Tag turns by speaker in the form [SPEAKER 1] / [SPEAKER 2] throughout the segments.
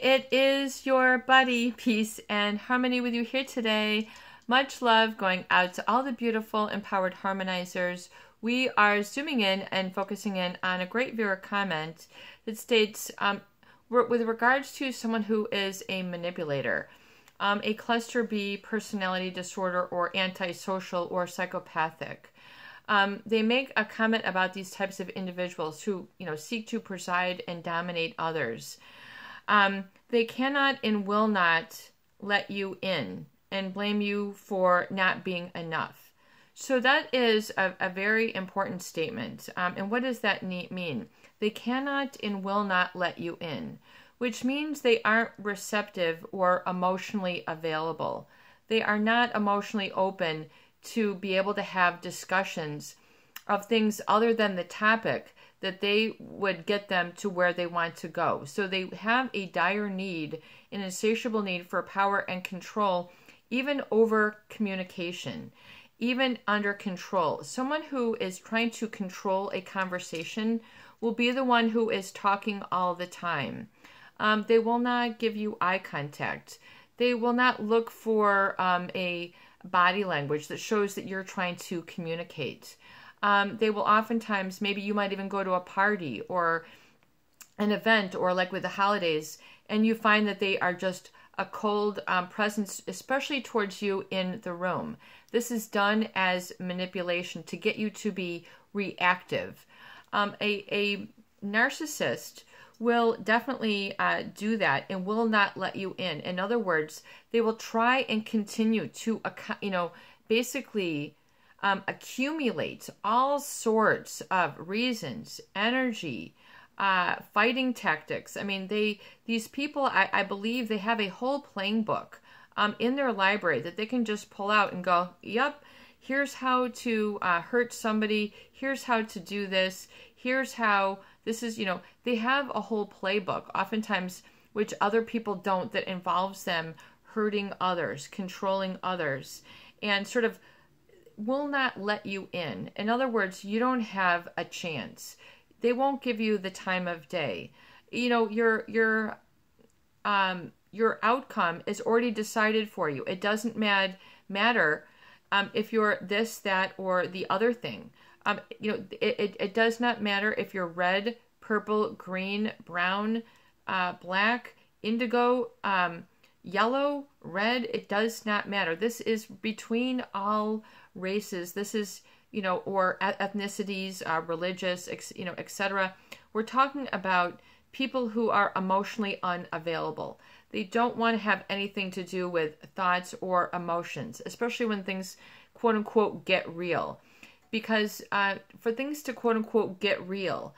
[SPEAKER 1] it is your buddy, Peace and Harmony with you here today. Much love going out to all the beautiful, empowered harmonizers. We are zooming in and focusing in on a great viewer comment that states, with regards to someone who is a manipulator, a cluster B personality disorder or antisocial or psychopathic. They make a comment about these types of individuals who, seek to preside and dominate others. They cannot and will not let you in and blame you for not being enough. So that is a very important statement. And what does that mean? They cannot and will not let you in, which means they aren't receptive or emotionally available. They are not emotionally open to be able to have discussions of things other than the topic that they would get them to where they want to go. So they have a dire need, an insatiable need for power and control, even over communication, even under control. Someone who is trying to control a conversation will be the one who is talking all the time. They will not give you eye contact. They will not look for a body language that shows that you're trying to communicate. They will oftentimes, maybe you might even go to a party or an event or like with the holidays, and you find that they are just a cold presence, especially towards you in the room. This is done as manipulation to get you to be reactive. A narcissist will definitely do that and will not let you in. In other words, they will try and continue to, basically accumulate all sorts of reasons, energy, fighting tactics. I mean, these people, I believe they have a whole playing book in their library that they can just pull out and go, yep, here's how to hurt somebody. Here's how to do this. Here's how this is, they have a whole playbook, oftentimes, which other people don't, that involves them hurting others, controlling others, and sort of will not let you in. In other words, you don't have a chance. They won't give you the time of day. Your outcome is already decided for you. It doesn't matter if you're this, that, or the other thing. It does not matter if you're red, purple, green, brown, black, indigo, yellow, red. It does not matter. This is between all races. This is, or ethnicities, religious, etc. We're talking about people who are emotionally unavailable. They don't want to have anything to do with thoughts or emotions, especially when things, quote unquote, get real. Because for things to, quote unquote, get real,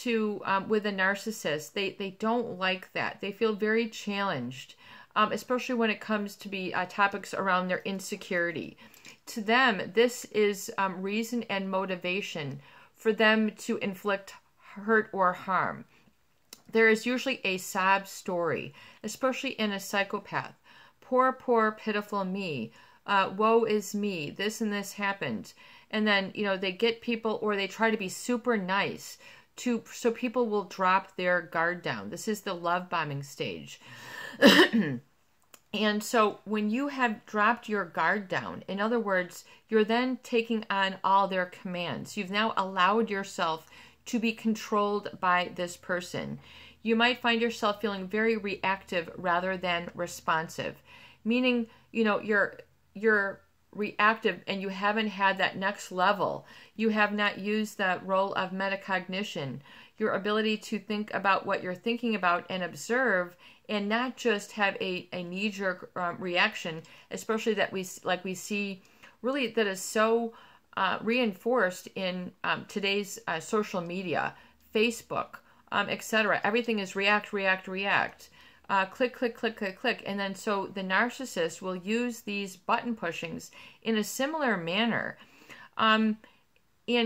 [SPEAKER 1] with a narcissist, they don't like that. They feel very challenged, especially when it comes to be topics around their insecurity. To them, this is reason and motivation for them to inflict hurt or harm. There is usually a sob story, especially in a psychopath. Poor, poor, pitiful me. Woe is me. This and this happened. And then, they get people, or they try to be super nice so people will drop their guard down. This is the love bombing stage. And so when you have dropped your guard down, in other words, you're then taking on all their commands. You've now allowed yourself to be controlled by this person. You might find yourself feeling very reactive rather than responsive, meaning, you're reactive and you haven't had that next level. You have not used that role of metacognition, your ability to think about what you're thinking about and observe, and not just have a knee-jerk reaction, especially that we see really that is so reinforced in today's social media, Facebook, etc. Everything is react, react, react. Click, click, click, click, click. And then so the narcissist will use these button pushings in a similar manner. And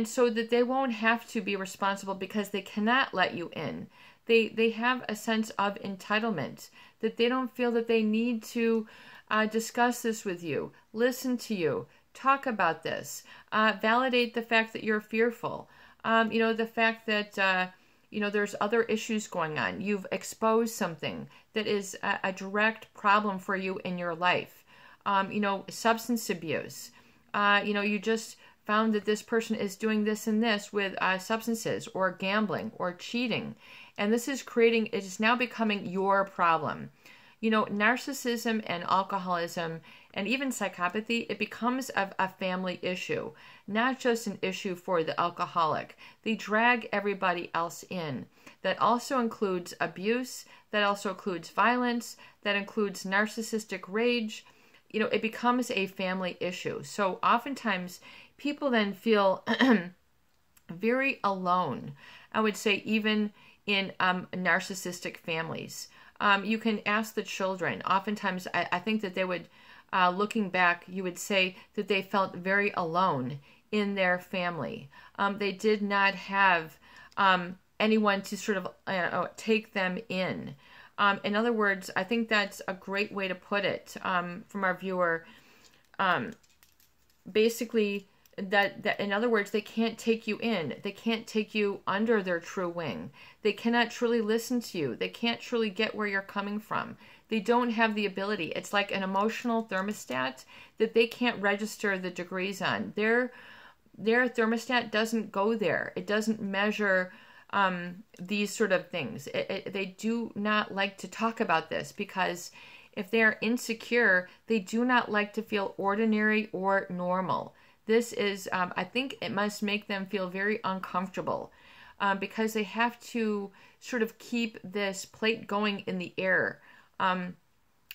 [SPEAKER 1] so that they won't have to be responsible because they cannot let you in. They have a sense of entitlement, that they don't feel that they need to discuss this with you, listen to you, talk about this, validate the fact that you're fearful, the fact that there's other issues going on. You've exposed something that is a direct problem for you in your life. Substance abuse. You just found that this person is doing this and this with substances or gambling or cheating. And this is it is now becoming your problem. Narcissism and alcoholism and even psychopathy, it becomes a family issue, not just an issue for the alcoholic. They drag everybody else in. That also includes abuse, that also includes violence, that includes narcissistic rage. It becomes a family issue. So oftentimes people then feel very alone. I would say even in narcissistic families. You can ask the children. Oftentimes I think that they would, looking back, you would say that they felt very alone in their family. They did not have anyone to sort of take them in. In other words, I think that's a great way to put it from our viewer. Basically, that in other words, they can't take you in. They can't take you under their true wing. They cannot truly listen to you. They can't truly get where you're coming from. They don't have the ability. It's like an emotional thermostat that they can't register the degrees on. Their thermostat doesn't go there. It doesn't measure these sort of things. They do not like to talk about this because if they're insecure, they do not like to feel ordinary or normal. This is, I think it must make them feel very uncomfortable because they have to sort of keep this plate going in the air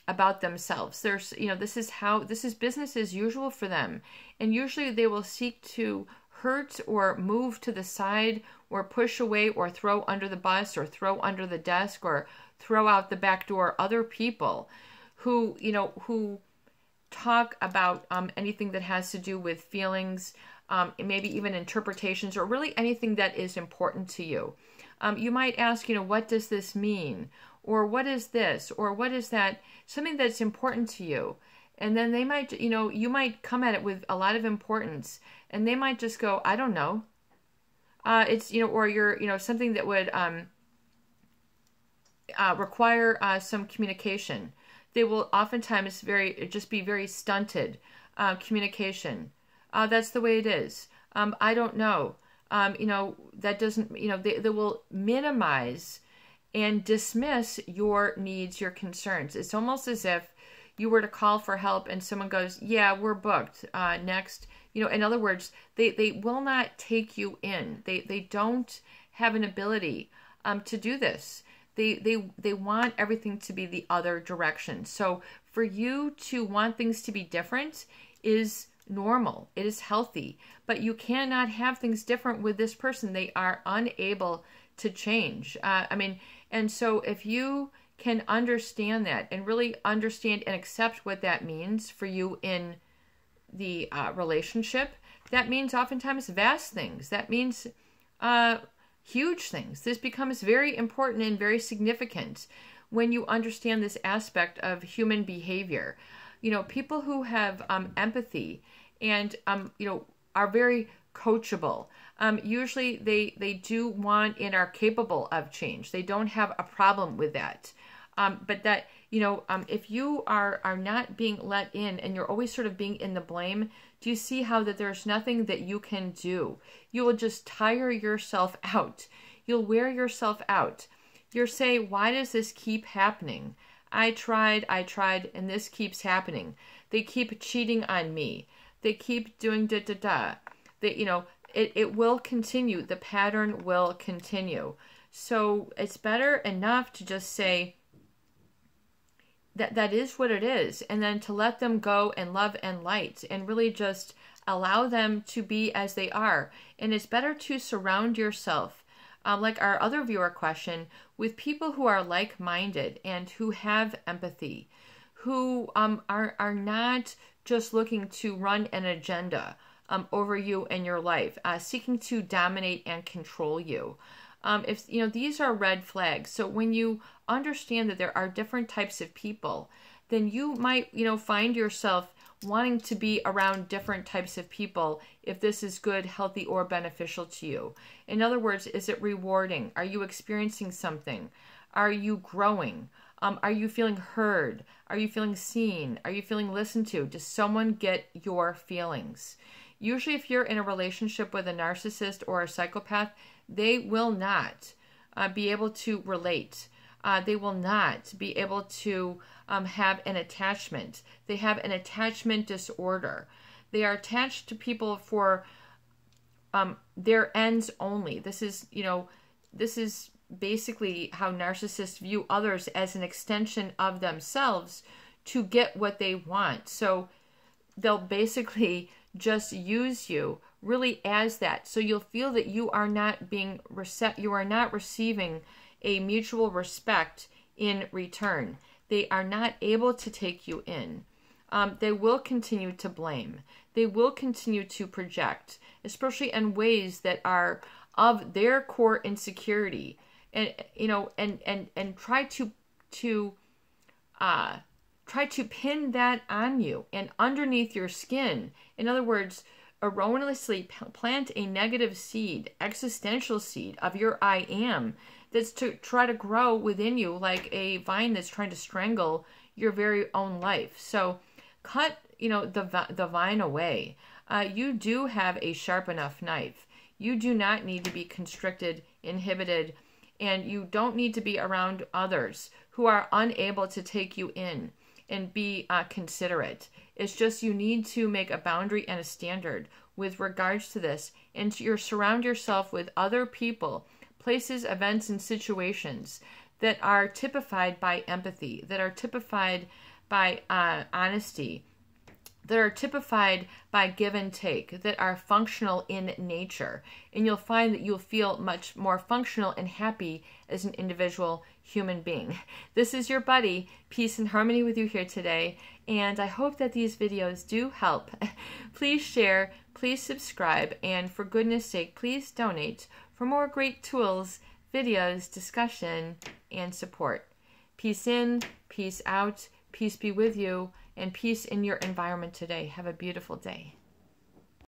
[SPEAKER 1] about themselves. This is business as usual for them. And usually they will seek to hurt or move to the side or push away or throw under the bus or throw under the desk or throw out the back door other people who talk about anything that has to do with feelings, maybe even interpretations, or really anything that is important to you. You might ask, what does this mean? Or what is this? Or what is that? Something that's important to you. And then they might, you might come at it with a lot of importance, and they might just go, I don't know. It's, or you're, something that would require some communication. They will oftentimes be very stunted communication. That's the way it is. I don't know. That doesn't, they will minimize and dismiss your needs, your concerns. It's almost as if you were to call for help and someone goes, yeah, we're booked. Next. In other words, they will not take you in. They don't have an ability to do this. They want everything to be the other direction. So for you to want things to be different is normal. It is healthy. But you cannot have things different with this person. They are unable to change. And so if you can understand that and really understand and accept what that means for you in the relationship, that means oftentimes vast things. That means huge things. This becomes very important and very significant when you understand this aspect of human behavior. People who have empathy and are very coachable. Usually they do want and are capable of change. They don't have a problem with that. But that, if you are not being let in and you're always sort of being in the blame, do you see how that there's nothing that you can do? You will just tire yourself out. You'll wear yourself out. You'll say, why does this keep happening? I tried, and this keeps happening. They keep cheating on me. They keep doing da-da-da. It will continue. The pattern will continue. So it's better enough to just say, that is what it is, and then to let them go and love and light and really just allow them to be as they are. And it's better to surround yourself, like our other viewer question, with people who are like-minded and who have empathy, who are not just looking to run an agenda over you and your life, seeking to dominate and control you. If these are red flags. So when you understand that there are different types of people, then you might find yourself wanting to be around different types of people if this is good, healthy, or beneficial to you. In other words, is it rewarding? Are you experiencing something? Are you growing? Are you feeling heard? Are you feeling seen? Are you feeling listened to? Does someone get your feelings? Usually if you're in a relationship with a narcissist or a psychopath, they will not be able to relate. They will not be able to have an attachment. They have an attachment disorder. They are attached to people for their ends only. This is basically how narcissists view others, as an extension of themselves to get what they want. So they'll basically just use you really as that. So you'll feel that you are not being you are not receiving a mutual respect in return. They are not able to take you in. They will continue to blame. They will continue to project, especially in ways that are of their core insecurity, and try to pin that on you and underneath your skin. In other words, erroneously plant a negative seed, existential seed of your I am, that's to try to grow within you like a vine that's trying to strangle your very own life. So cut, the vine away. You do have a sharp enough knife. You do not need to be constricted, inhibited, and you don't need to be around others who are unable to take you in and be considerate. It's just you need to make a boundary and a standard with regards to this, and surround yourself with other people, places, events, and situations that are typified by empathy, that are typified by honesty, that are typified by give and take, that are functional in nature. And you'll find that you'll feel much more functional and happy as an individual human being. This is your buddy, Peace and Harmony, with you here today. And I hope that these videos do help. Please share, please subscribe, and for goodness sake, please donate for more great tools, videos, discussion, and support. Peace in, peace out, peace be with you, and peace in your environment today. Have a beautiful day.